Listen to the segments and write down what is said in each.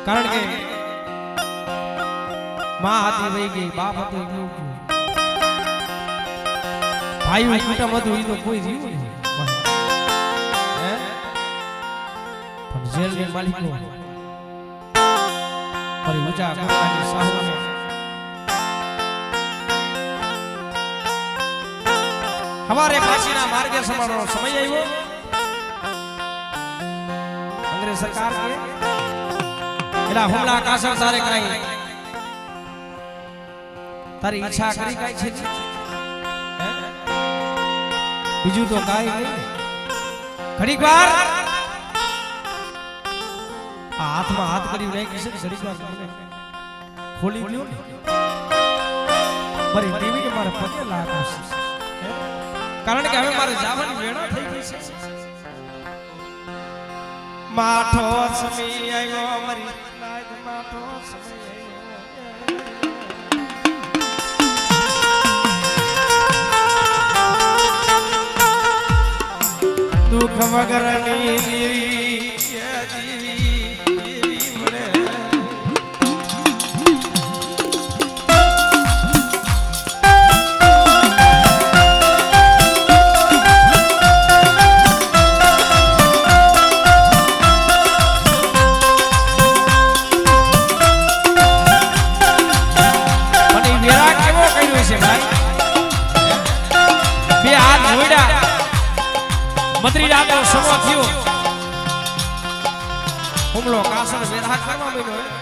કારણ કે માં હતી વહી ગઈ, બાપ હતો ગયો, ભાઈ કુટુંબ હતું એ તો કોઈ જીવ્યું નહીં. પણ જેલની માલિકો ફરી ઊંચા કરવાની સાહુને हमारे फांसीना मार्गे समारो समय आयो. अंग्रेज सरकार के एला हुमला कासर तारे कराई तारी ઈચ્છા કરી કાઈ છે બીજું તો કાઈ નહીં. ઘડીક વાર આ હાથમાં હાથ કરી નાખી છે. ઘડીક વાર મને ખોલી ગયો ને મારી દેવી કે મારા પગે લાગ્યો છે. કારણ કે હવે મારે જવાની વેળા થઈ ગઈ છે. માઠો સમય આવ્યો મારી નાદ, માઠો સમય આવ્યો. દુઃખ વગરની દેવી મળે. મદરી રાતો સમો થયો હુમલો કાસર વેરા કરવા માંડ્યો.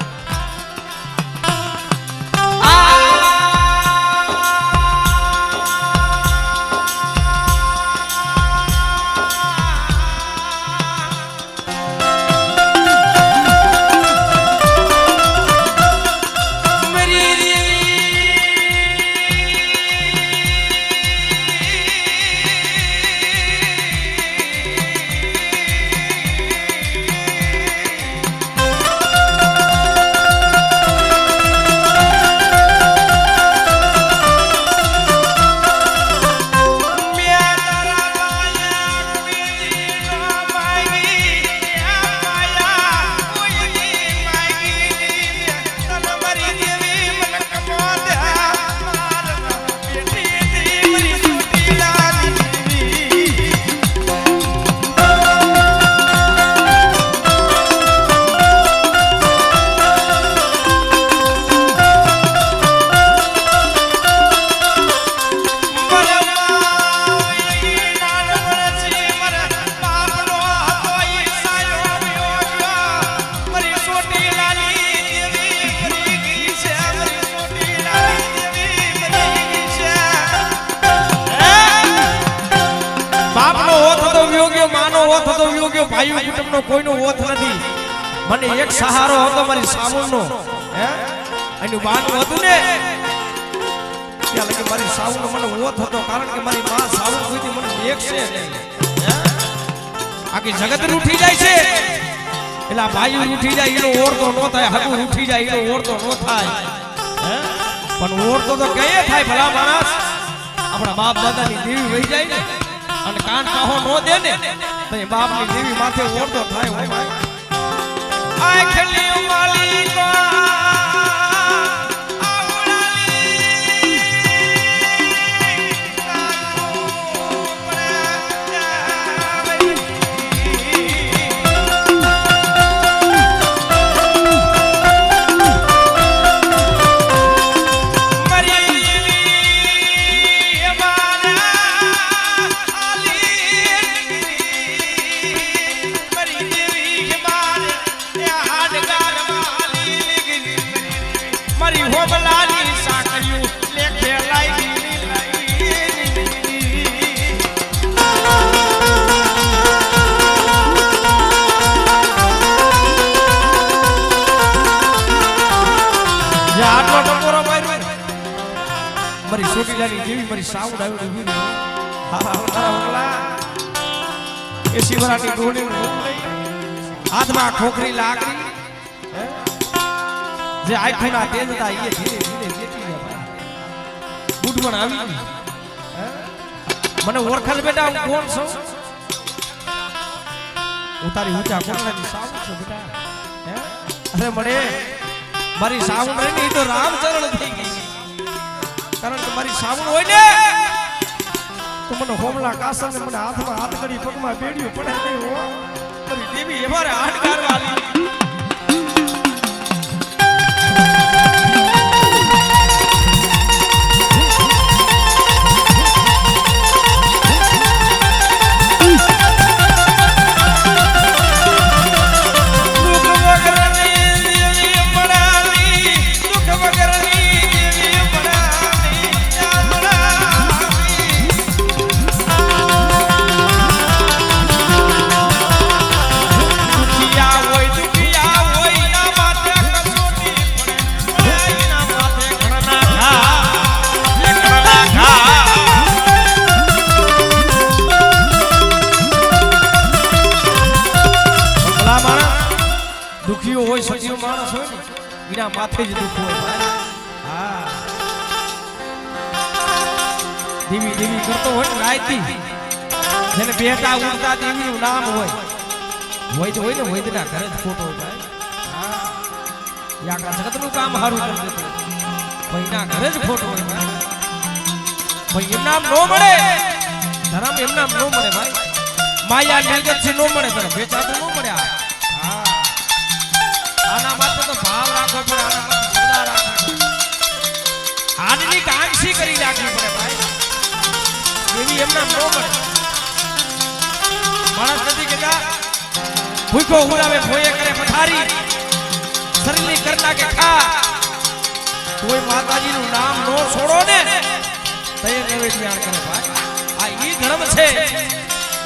ભાઈઓ કુટુંબનો કોઈનો ઓથ નથી. મને એક સહારો હતો મારી સાવણનો. એનું બાનું હતું ને ત્યાં લગી મારી સાવણનો મને ઓથ હતો. કારણ કે મારી માં સાવણ કોઈથી મને દેખશે નહીં. આખી જગત રૂઠી જાય છે એટલે ભાઈઓ રૂઠી જાય એનો ઓરતો ન થાય. હગુ રૂઠી જાય એનો ઓરતો ન થાય. પણ ઓરતો તો કયે થાય ભલા માણસ. આપણા બાપ દાદાની દેવી વહી જાય ને અને કાન કાહો ન દે ને તો બાપની દેવી માથે ઓરતો થાય. હોય ભાઈ આ ખેલી માલિકો મારી સોટીલાની જેવી મારી સાઉન્ડ આવી ઉભી રહી. એ શિવરાની ડોળી હાથમાં ખોખરી લાકડી જે આંખોના તેજ હતા એ ધીરે ધીરે જેતી ગયા. બુટ પણ આવી ગઈ. મને ઓળખાલ બેટા હું કોણ છું? હું તારી ઊંચા કોટડાની સાઉન્ડ છું બેટા. અરે મળે મારી સાવણ રહી ને તો રામચરણ થઈ ગઈ કારણ કે મારી સાવણ હોય ને તો મને હોમલા કાસર ને મને હાથમાં હાથ કરી પગમાં બેડ્યું પડે નહીં હો મારી દેવી અમારે હાથ કાઢવા દુખીઓ હોય સજીવ માણસ હોય ને એના માથે જ દુખ હોય ભાઈ હા દેવી દેવી કરતો હોય ને રાયતી જેને બેટા ઉડતા દેવીનું નામ હોય તો હોય ને વૈદના ઘરે જ ખોટો હોય ભાઈ હા યા જગતનું કામ સારું કરી દેતો ભાઈ ના ઘરે જ ખોટો હોય ભાઈ એમ નામ નો મળે ધર્મ એમ નામ નો મળે ભાઈ માયા નિર્ગત છે નો મળે ધર્મ વેચાતું નો મળે આના માટે તો ભાવ રાખવો પડે આના માટે સદા રાખવો પડે હાડની કાંક્ષી કરી રાખવી પડે ભાઈ એવી એમના નો મળે માણસ નથી કેતા ભૂખો ઉડાવે ભોયે કરે પથારી શરીરની કરના કે ખા કોઈ માતાજીનું નામ નો છોડો ને તય નૈવેદ્ય કરે ભાઈ આ ઈ ધર્મ છે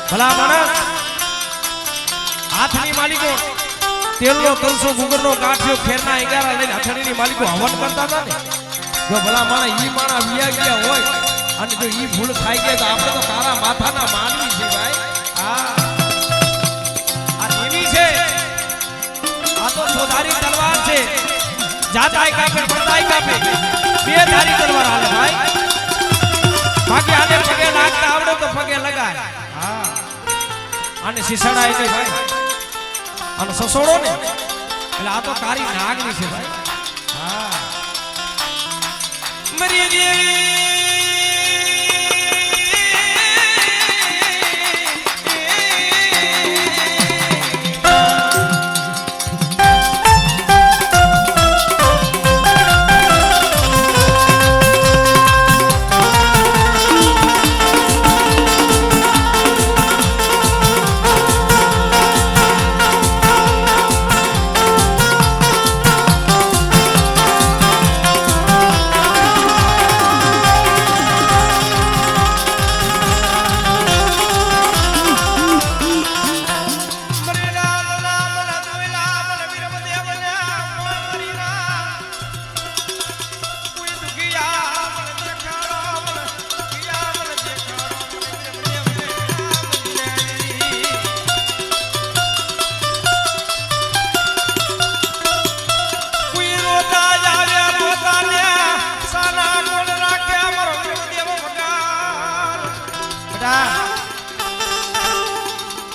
ભલા માણસ હાથની માલિકો તેલનો કલસો ગુગરનો કાઠિયો ખેરના 11 લઈને હથણીની માલિકો હવન કરતા હતા ને જો ભલા માણા ઈ માણા વિયા ગયા હોય અને જો ઈ ભૂલ થાય ગયા તો આપણે તો કારા માથાના માનવી છે ભાઈ આ દેવી છે આ તો સોધારી તલવાર છે જાતાય કાપે પડતાય કાપે બે ધારી તલવાર હાલે ભાઈ બાકી આને પગે લાગતા આવડે તો પગે લગાય હા આને સિસડાય છે ભાઈ અને સસોડો ને એટલે આ તો કારી નાગની છે ભાઈ હા મરી દેવી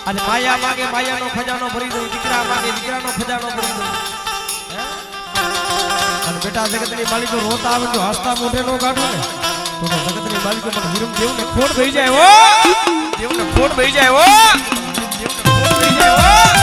અને માયા માગે માયાનો ખજાનો ભરી દઉં દીકરા માગે દીકરાનો ખજાનો ભરી દઉં અને બેટા જગતની માલિકો રોતા આવે તો હસતા મોઢે નો કાઢો ને તો જગતની માલિકો મને વિરમ દેવને ખોટ ભઈ જાય હો દેવને ખોટ ભઈ જાય હો દેવને ખોટ ભઈ જાય હો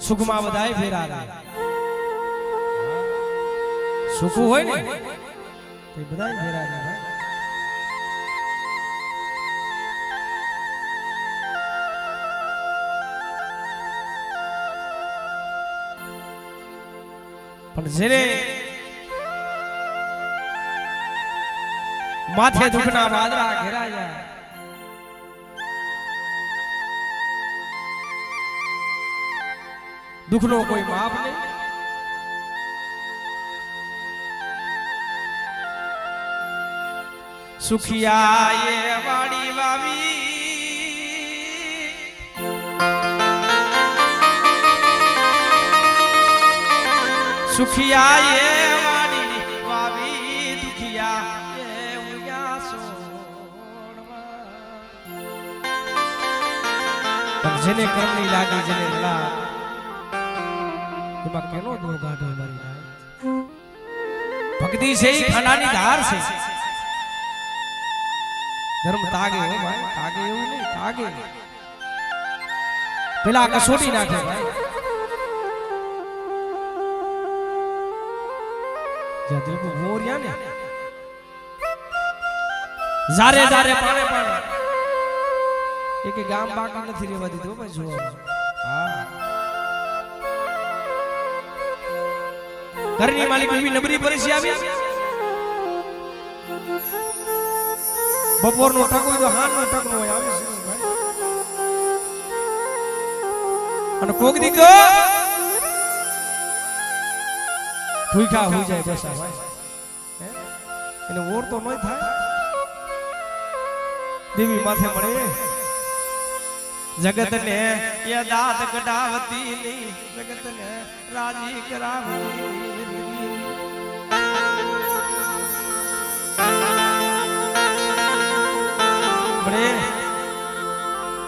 સુખમાં બધાય ફેરા સુખ હોય ને તે બધાય ફેરા ભાઈ પણ જેને માથે દુખના વાદળા ઘેરાય જાય દુખનો કોઈ માપ નહીં સુખિયા એ વાડી વાવી સુખિયા એ વાડી વાવી દુખિયા એ ઉયા સોણવા પણ જેને કરણી લાગી જેને લાગ એમાં કેનો દો ગાઢો મારી નાય ભક્તિ છે ઈ ખાનાની ધાર છે ધર્મ તાગે હો ભાઈ તાગે એવું નહીં તાગે પેલા કસોટી નાખે ભાઈ જ્યાં દિલ કો મોરિયા ને જારે જારે પાણે પાણે એક ગામ બાકી નથી રહેવા દીધો ભાઈ જોવા હા ઘરની માલિક એવી નબળી પરિસ્થિતિ આવી બપોરનો ટક હોય તો હાનનો ટક નો હોય આવે છે ભાઈ અને કોક દીકો ભૂખ્યા હોઈ જાય બસ ભાઈ એને ઓર તો નય થાય દેવી માથે મળે જગત ને એ દાત કઢાવતી નહીં જગત ને રાજી કરાવી મળે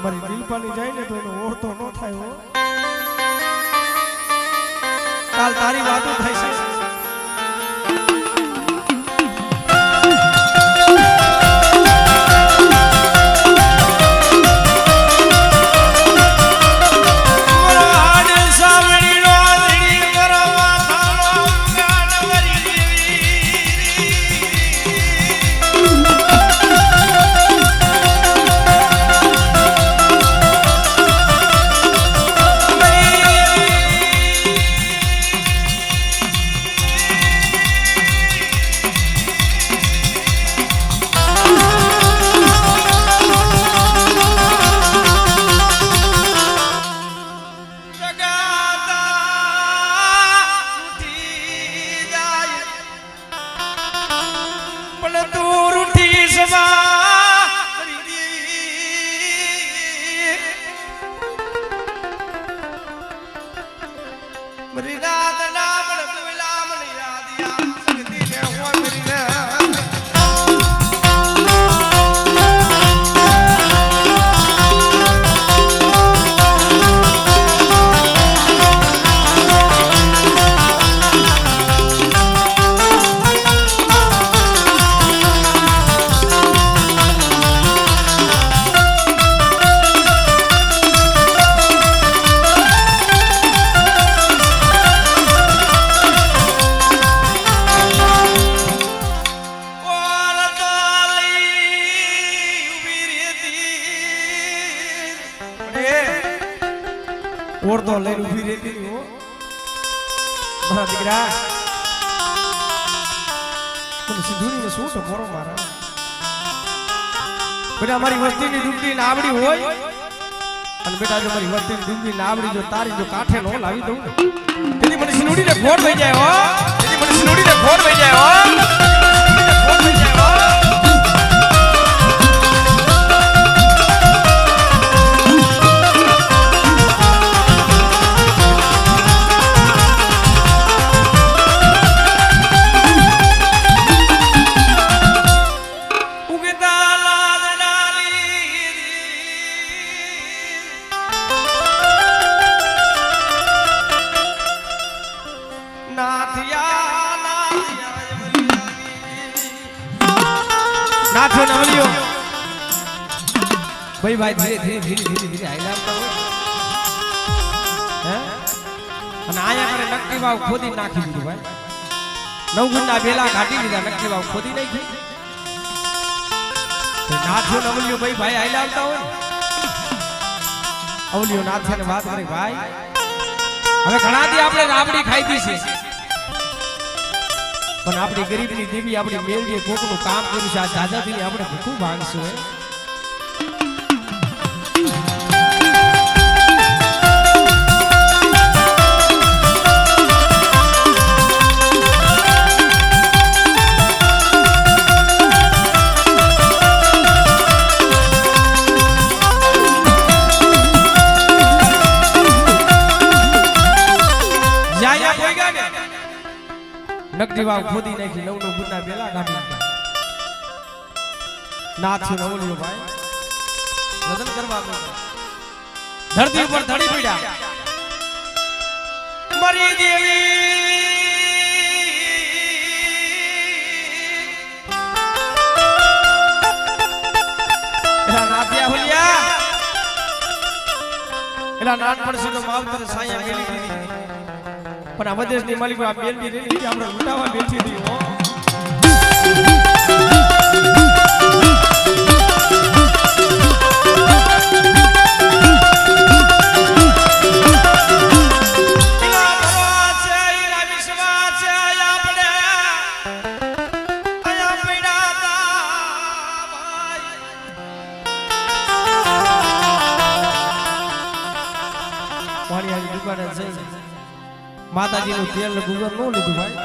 મારી દિલ પાની જાય ને તો એનો ઓર તો ન થાય હો કાલ તારી વાતો થાય છે ઓર તો લઈને ઊભી રહેતી હો મારા દીકરા પણ સિંધુની ને શું ટકોરો મારા બેટા મારી વસ્તીની દુખડી નાવડી હોય અને બેટા જો મારી વસ્તીની દુખડી નાવડી જો તારી જો કાઠે નો લાવી દઉં તેથી મને સિંધુડીને ખોટ થઈ જાય હો તેથી મને સિંધુડીને ખોટ થઈ જાય હો ખોટ થઈ જાય હો નાથો નવલિયો ભાઈ ભાઈ ધીરે હાઈલાવતા હોય હે અને આયા કરે નક્કી વાવ ખોદી નાખી દીધું ભાઈ નવગુણના બેલા કાઢી દીધા નક્કી વાવ ખોદી નાખી નાથો નવલિયો ભાઈ ભાઈ હાઈલાવતા હોય અવલિયો નાથાને વાત કરે ભાઈ હવે ઘણા દી આપણે રાબડી ખાઈ દી છે પણ આપણી ગરીબની દેવી આપણી મેલડીએ કોકનું કામ કર્યું છે. આ દાદાજીને આપણે ભૂખું ભાંગશું હે. નકડી વાવ ખોદી નાખી નવ નવ ગુના બેલા કાઢી નાથ નવલિયો ભાઈ લગ્ન કરવા ધરતી ઉપર ધડી પીડા મરી દેવી એલા નાથિયા હોલિયા એલા નાનપણ સીધો માવતર સાયા મેલી દીધી પણ આ મદેશની માલિકો આ મેલડી રેલી આપણે લૂંટાવા બેઠી હતી હો. માતાજી નું તેલ ગુગર નો લીધું ભાઈ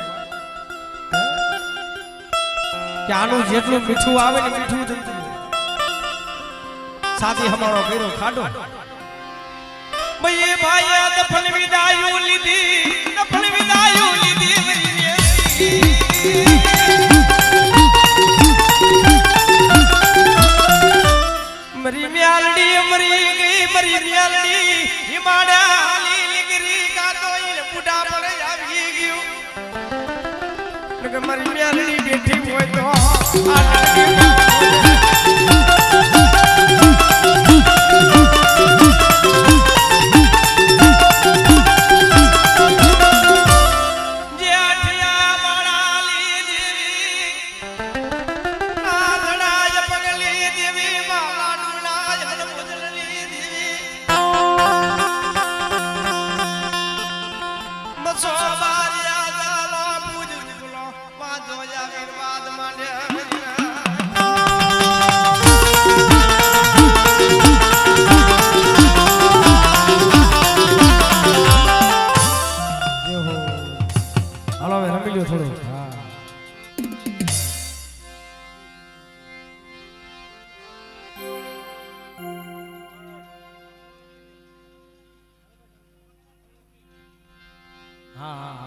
કે આનું જેટલું મીઠું આવે ને મીઠું સાથી હમારો કર્યો ખાડો ભાઈ ભાઈ દફન વિદાયું લીધી દફન વિદાયું લીધી મરી મ્યાલડી મરી ગઈ મરી મ્યાલડી હિમાડા મારી મ્યાલડી બેઠી હોય તો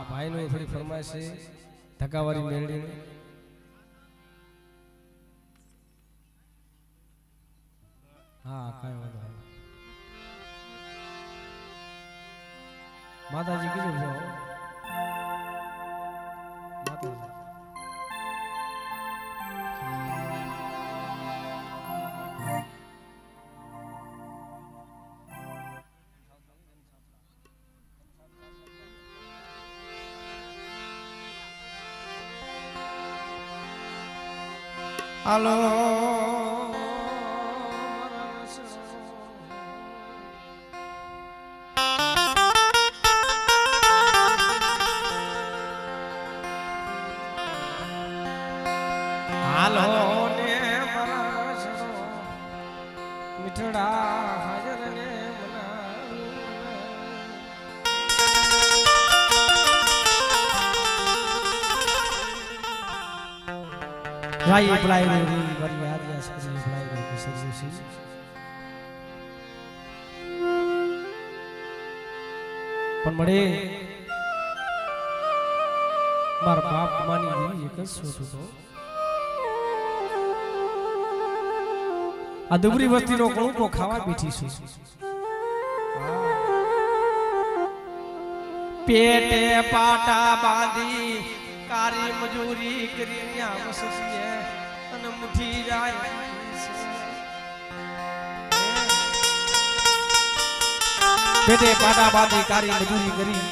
ભાઈ નો થોડી ફરમાઈશ છે ધક્કાવાળી મેલડી હા કાંઈ વાંધો માતાજી કીધું છે માતાજી હાલો હાલો ને મીઠડા હાજર ને ભાઈ ભલાઈ રે મારી યાદ યાસ કરી ભલાઈ રે સરજોશી પણ મળે માર બાપ માની દેવી એક જ સોતું તો આ દુબરી વસ્તીનો કણુકો ખાવા બેઠી છું પેટે પાટા બાંધી કારી મજૂરી કરી આવસસીએ અને મુઠી જાય પેટે પાટા બાંધી કારી મજૂરી કરી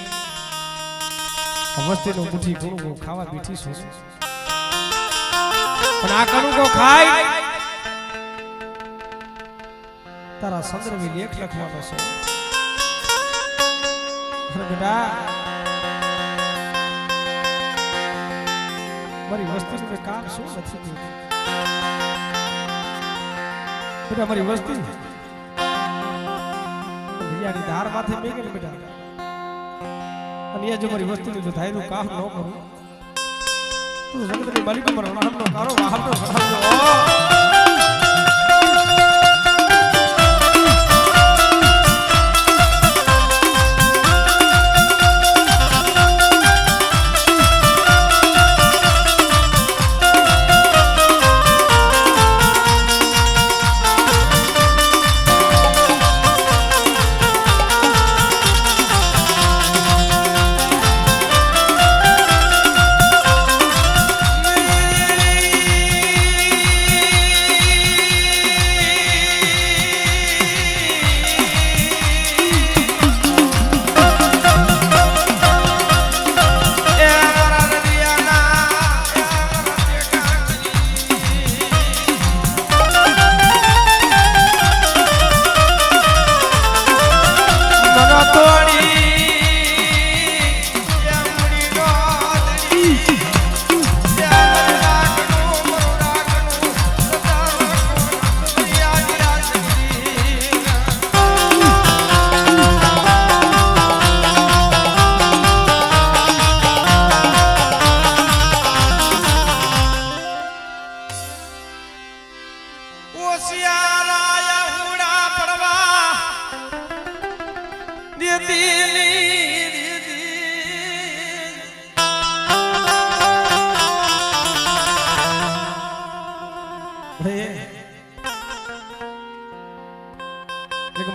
વસ્તીનો મુઠી કણુકો ખાવા બેઠી છું પણ આ કણુકો ખાય તારા સંદર્ભે લેખ લખવાનો છે બેટા મારી વસ્તીનું કે કામ શું નથી થયું બેટા મારી વસ્તી યાની ધાર માથે મેગેલ બેટા અને એ જો મારી વસ્તીનું જો ધાયનું કામ ન કરું તો જગતની માલિક પર રણહમનો કારો વાહમનો રણહમનો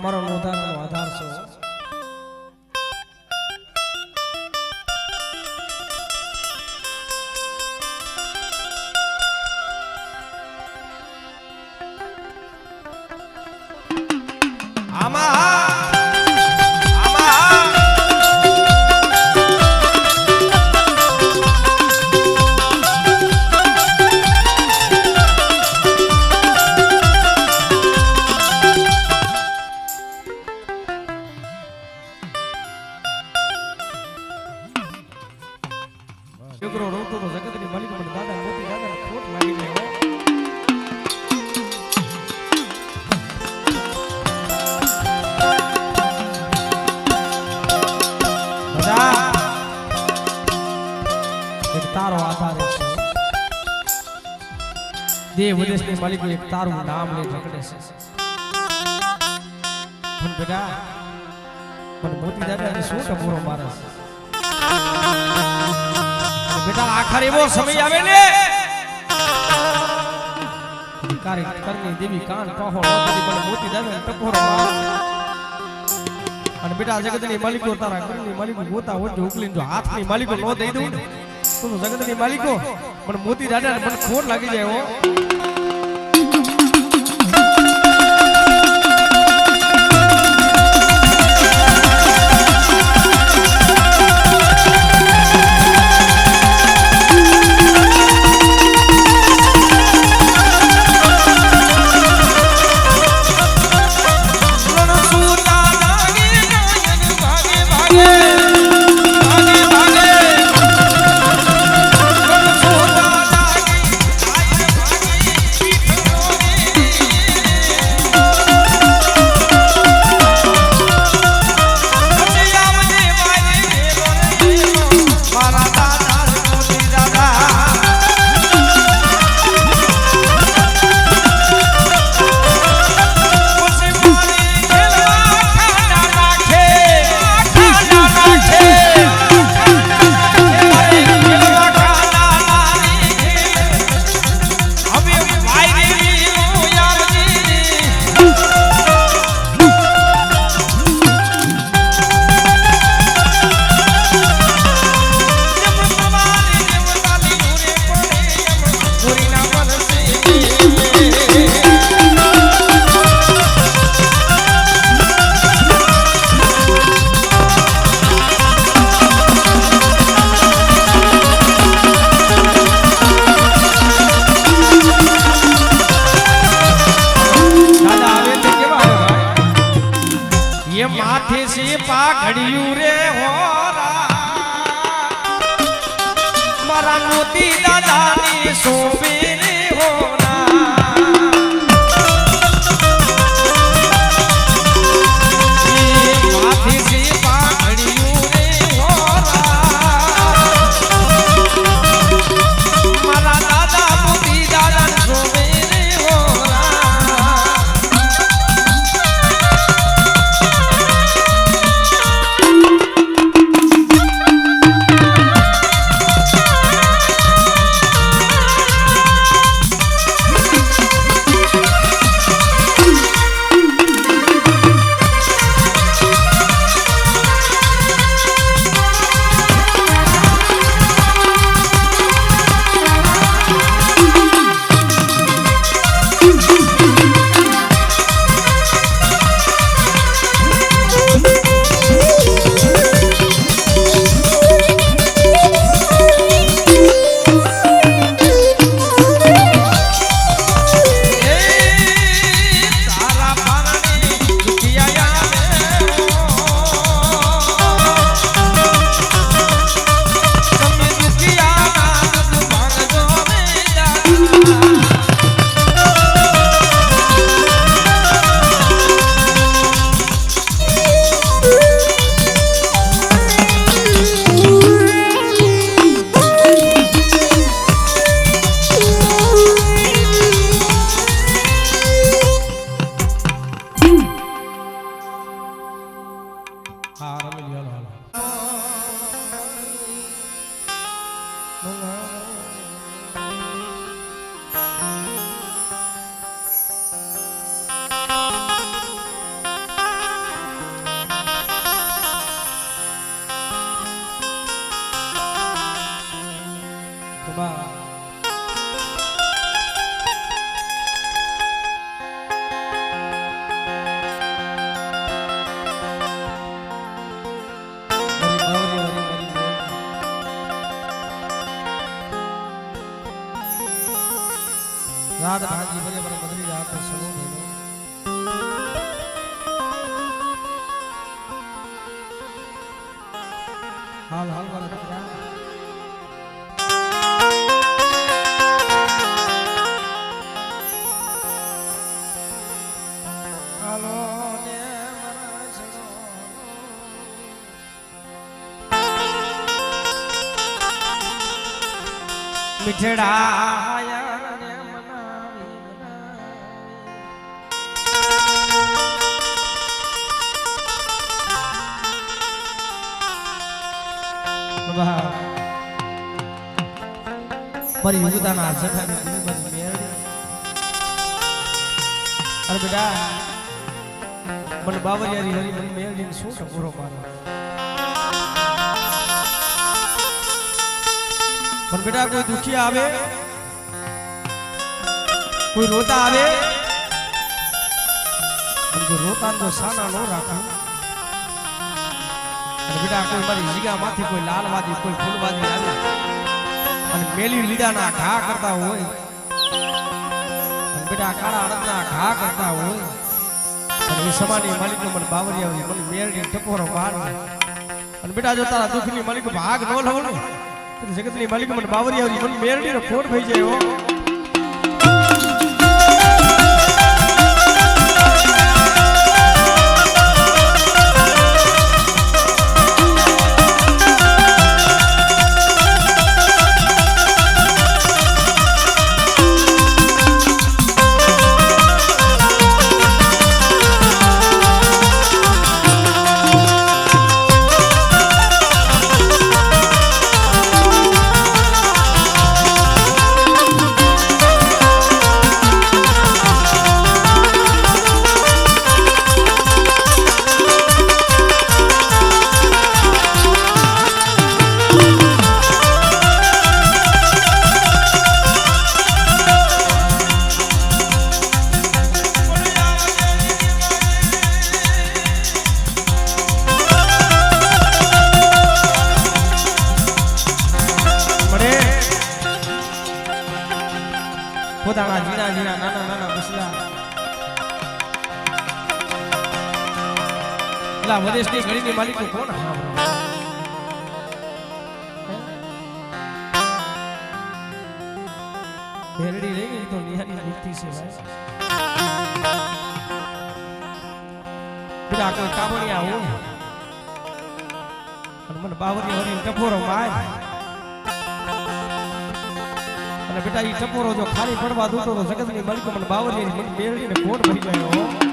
મારો નોંધાનો આધાર છે છોકરો રોતો તો જગતની માલિક પણ દાદા મોતી દાદા ખોટ લાગી ગઈ દાદા એક તારો આધાર છે દેવ વિદેશની માલિક એક તારું નામ લે ઝગડે છે પણ બેટા પણ મોતી દાદા શું ટપોરો મારે છે બેટા આખર એવો સમય આવે ને કાર્ય કરની દેવી કાન પહોળ બધી પણ મોતી દાદા ટપોરો અને બેટા જગતની માલિકો તારા કરની માલિકો ગોતા હોય ઉકલીને જો હાથની માલિકો નો દઈ દઉં તો જગતની માલિકો પણ મોતી દાદા મને ખોટ લાગી જાય હો माथे से पाघड़ियू रे हो मारा मोती दादा સોબીને હોના માથી જી પાઘડિયું રે હોના મારા દાદા મોતી દાદા સોબીને હોના रात भाजी बड़े बड़े बदली रात में समूह भेलो हाल हाल वाला बता हालो ने मना छो मिठड़ा મારી યુવતાના જઠાની મારી મેળી અરે બેટા મને બાવરિયારી હરી મારી મેળીને શું ટકોરો મારો પણ બેટા કોઈ દુખી આવે કોઈ રોતા આવે જો રોતા તો સાના નો રાખું અને બેટા કોઈ મારી જીગામાંથી કોઈ લાલવાદી કોઈ ફૂલવાદી આવે અને મેલી લીડાના ઘા કરતા હોય અને બેટા કાળા અડદના ઘા કરતા હોય અને એ સમાની માલિક મને બાવરિયા મને મેરડી ટકોરો માર અને બેટા જો તારા દુઃખની માલિક ભાગ ન લઉં ને તો જગતની માલિક મને બાવરિયા મને મેરડી નો ફોડ થઈ જાય હો પોતાના જીણા જીણા નાના નાના બસલા એલા વદેશની ઘડીની માલિકો કોણ મેરડી રહી ગઈ તો નિહાની મૂર્તિ છે ભાઈ બેટા કોઈ કામણિયા હું અને મને બાવરી હરીને ટપોરો માર અને બેટા ઈ ટપોરો જો ખાલી પડવા દૂતો તો જગતની માલિકો મને બાવરી મેરડીને કોટ ભરી ગયો